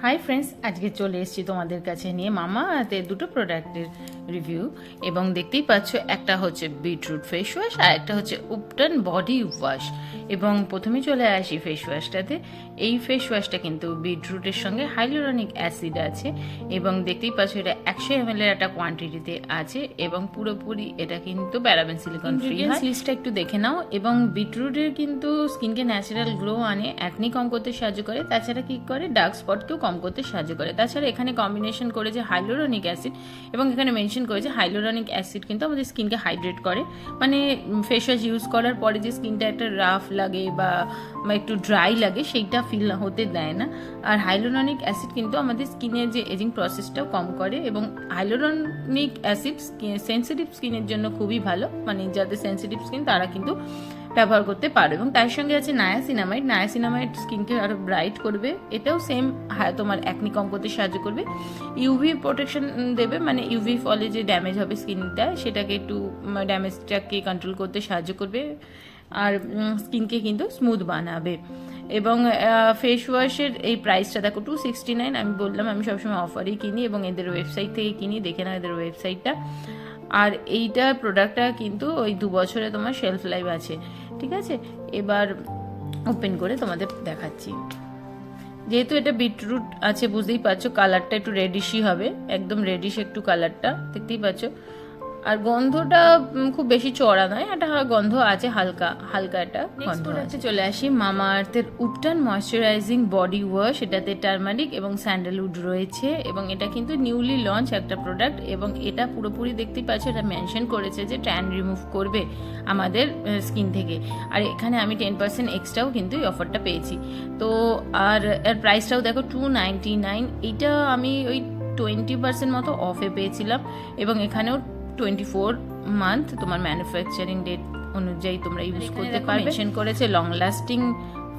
Hi friends, আজকে চলে এসেছি তোমাদের কাছে নিয়ে মামা আর্থের দুটো প্রোডাক্টের রিভিউ। এবং দেখতেই পাচ্ছ, একটা হচ্ছে বিটরুট ফেস ওয়াশ আর একটা হচ্ছে উপটন বডি ওয়াশ। এবং প্রথমে চলে আসি ফেস ওয়াশটাতে। এই ফেস ওয়াশটা কিন্তু বিটরুটের সঙ্গে হাইলোরনিক অ্যাসিড আছে এবং দেখতেই পাচ্ছ এটা 100 ml এর একটা কোয়ান্টিটিতে আছে এবং পুরোপুরি এটা কিন্তু প্যারাবেন সিলিকন ফ্রি। লিস্টটা একটু দেখে নাও। এবং বিটরুটের কিন্তু স্কিনকে ন্যাচারাল গ্লো আনে, অ্যাকনি কম করতে সাহায্য করে, তাছাড়া কি করে ডার্ক স্পটকেও কম করতে সাহায্য করে। তাছাড়া এখানে কম্বিনেশন করেছে হাইলোরনিক অ্যাসিড এবং এখানে মেনশন করেছে হাইলোরনিক অ্যাসিড কিন্তু আমাদের স্কিনকে হাইড্রেট করে। মানে ফেস ওয়াশ ইউজ করার পরে যে স্কিনটা একটা রাফ লাগে বা একটু ড্রাই লাগে সেইটা ফিল হতে দেয় না। আর হাইলোরনিক অ্যাসিড কিন্তু আমাদের স্কিনের যে এজিং প্রসেসটাও কম করে এবং হাইলোরনিক অ্যাসিড সেন্সিটিভ স্কিনের জন্য খুবই ভালো। মানে যাদের সেন্সিটিভ স্কিন তারা কিন্তু ব্যবহার করতে পারো। এবং তার সঙ্গে আছে নায়াসিনামাইড। নায়াসিনামাইড স্কিনকে আরো ব্রাইট করবে, এটাও সেম তোমার অ্যাকনি কম করতে সাহায্য করবে, ইউভি প্রোটেকশন দেবে, মানে ইউভি ফলে যে ড্যামেজ হবে স্কিনটা সেটাকে একটু ড্যামেজটাকে কন্ট্রোল করতে সাহায্য করবে আর স্কিনকে কিন্তু স্মুথ বানাবে। এবং ফেস ওয়াশের এই প্রাইসটা দেখো 269। আমি বললাম আমি সবসময় অফারেই কিনি এবং এদের ওয়েবসাইট থেকে কিনি, দেখে নাও এদের ওয়েবসাইটটা। আর এইটা প্রোডাক্টটা কিন্তু ওই 2 বছরে তোমার শেলফ লাইফ আছে, ঠিক আছে। এবার ওপেন করে তোমাদের দেখাচ্ছি। যেহেতু এটা বিটরুট আছে বুঝতেই পারছো, কালারটা একটু রেডিশই হবে, একদম রেডিশ একটু কালারটা, দেখতেই পাচ্ছ। আর গন্ধটা খুব বেশি চড়া নয়, একটা গন্ধ আছে, হালকা হালকা একটা গন্ধ আছে। চলে আসি মামা আর্থের উপটন ময়শ্চারাইজিং বডি ওয়াশ। এটাতে টার্মারিক এবং স্যান্ডেলউড রয়েছে এবং এটা কিন্তু নিউলি লঞ্চ একটা প্রোডাক্ট এবং এটা পুরোপুরি দেখতেই পাচ্ছ এটা মেনশন করেছে যে ট্যান রিমুভ করবে আমাদের স্কিন থেকে। আর এখানে আমি 10% এক্সট্রাও কিন্তু এই অফারটা পেয়েছি। তো আর এর প্রাইসটাও দেখো 299। এইটা আমি ওই 20% মতো অফে পেয়েছিলাম এবং এখানেও 24 মান্থ তোমার ম্যানুফ্যাকচারিং ডেট অনুযায়ী তোমরা ইউজ করতে পারবে। মেনশন করেছে লং লাস্টিং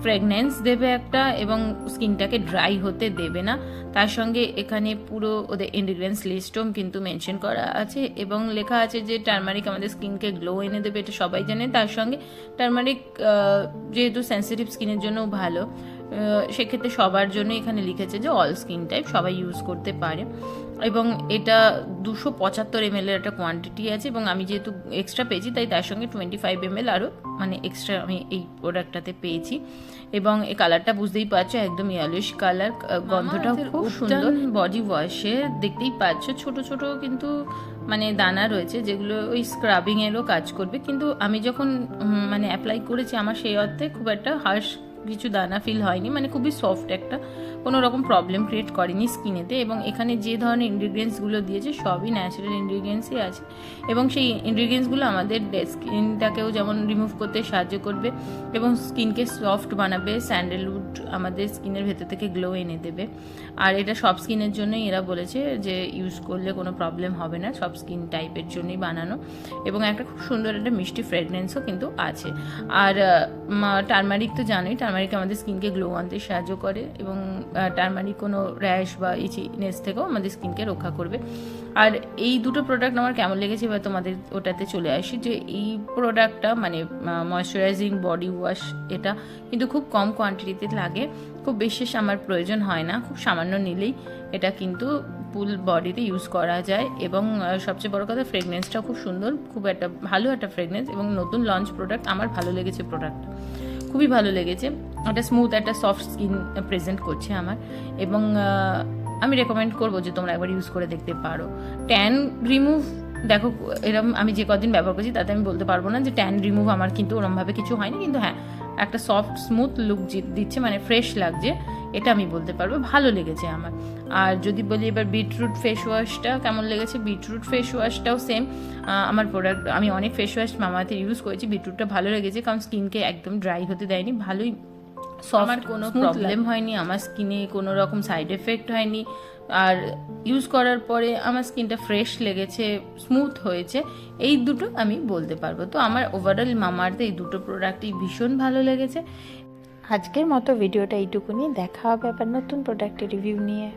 ফ্রেগনেন্স দেবে একটা এবং স্কিনটাকে ড্রাই হতে দেবে না। তার সঙ্গে এখানে পুরো ওদের ইনগ্রিডিয়েন্টস লিস্টও কিন্তু মেনশন করা আছে এবং লেখা আছে যে টার্মারিক আমাদের স্কিনকে গ্লো এনে দেবে, এটা সবাই জানে। তার সঙ্গে টার্মারিক যেহেতু সেন্সিটিভ স্কিনের জন্য ভালো, সেক্ষেত্রে সবার জন্য এখানে লিখেছে যে অল স্কিন টাইপ সবাই ইউজ করতে পারে। এবং এটা 275 ml এর একটা কোয়ান্টিটি আছে এবং আমি যেহেতু এক্সট্রা পেয়েছি তাই তার সঙ্গে 25 ml আরও মানে এক্সট্রা আমি এই প্রোডাক্টটাতে পেয়েছি। এবং এই কালারটা বুঝতেই পারছো একদম ইয়েলোইশ কালার, গন্ধটাও খুব সুন্দর। বডি ওয়াশে দেখতেই পাচ্ছ ছোট ছোট কিন্তু মানে দানা রয়েছে যেগুলো ওই স্ক্রাবিং এরও কাজ করবে, কিন্তু আমি যখন মানে অ্যাপ্লাই করেছি আমার সেই অর্থে খুব একটা হার্শ কিছু দানা ফিল হয়নি, মানে খুবই সফট একটা, কোনো রকম প্রবলেম ক্রিয়েট করেনি স্কিনেতে। এবং এখানে যে ধরনের ইনগ্রিডিয়েন্টসগুলো দিয়েছে সবই ন্যাচারাল ইনগ্রিডিয়েন্টসই আছে এবং সেই ইনগ্রিডিয়েন্টসগুলো আমাদের স্কিনটাকেও যেমন রিমুভ করতে সাহায্য করবে এবং স্কিনকে সফট বানাবে। স্যান্ডেলউড আমাদের স্কিনের ভেতর থেকে গ্লো এনে দেবে। আর এটা সব স্কিনের জন্যই এরা বলেছে যে ইউজ করলে কোনো প্রবলেম হবে না, সব স্কিন টাইপের জন্যই বানানো। এবং একটা খুব সুন্দর একটা মিষ্টি ফ্রেগনেন্সও কিন্তু আছে। আর টার্মারিক তো জানোই, টার্মারিক আমাদের স্কিনকে গ্লো আনতে সাহায্য করে এবং টার্মারিক কোনো র্যাশ বা ইচিনেস থেকেও আমাদের স্কিনকে রক্ষা করবে। আর এই দুটো প্রোডাক্ট আমার কেমন লেগেছে বা তোমাদের ওটাতে চলে আসি যে এই প্রোডাক্টটা মানে ময়শ্চারাইজিং বডি ওয়াশ, এটা কিন্তু খুব কম কোয়ান্টিটিতে লাগে, খুব বিশেষ আমার প্রয়োজন হয় না, খুব সামান্য নিলেই এটা কিন্তু ফুল বডিতে ইউজ করা যায়। এবং সবচেয়ে বড় কথা ফ্রেগনেন্সটাও খুব সুন্দর, খুব একটা ভালো একটা ফ্রেগনেন্স এবং নতুন লঞ্চ প্রোডাক্ট। আমার ভালো লেগেছে প্রোডাক্টটা, খুবই ভালো লেগেছে। একটা স্মুথ একটা সফট স্কিন প্রেজেন্ট করছে আমার এবং আমি রেকমেন্ড করবো যে তোমরা একবার ইউজ করে দেখতে পারো। ট্যান রিমুভ দেখো এরকম আমি যে কদিন ব্যবহার করছি তাতে আমি বলতে পারবো না যে ট্যান রিমুভ আমার কিন্তু ওরমভাবে কিছু হয়নি, কিন্তু হ্যাঁ একটা সফট স্মুথ লুক দিচ্ছে, মানে ফ্রেশ লাগছে, এটা আমি বলতে পারবো, ভালো লেগেছে আমার। আর যদি বলি এবার বিটরুট ফেস ওয়াশটা কেমন লেগেছে, বিটরুট ফেস ওয়াশটাও সেম আমার প্রোডাক্ট, আমি অনেক ফেস ওয়াশ মামাতে ইউজ করেছি, বিটরুটটা ভালো লেগেছে কারণ স্কিনকে একদম ড্রাই হতে দেয়নি, ভালোই আমার কোনো প্রবলেম হয়নি, আমার স্কিনে কোনো রকম সাইড এফেক্ট হয়নি। আর ইউজ করার পরে আমার স্কিনটা ফ্রেশ লেগেছে, স্মুথ হয়েছে, এই দুটো আমি বলতে পারবো। তো আমার ওভারঅল মামা আর্থে এই দুটো প্রোডাক্টই ভীষণ ভালো লেগেছে। আজকের মতো ভিডিওটা এইটুকুনি, দেখা হবে আবার নতুন প্রোডাক্টের রিভিউ নিয়ে।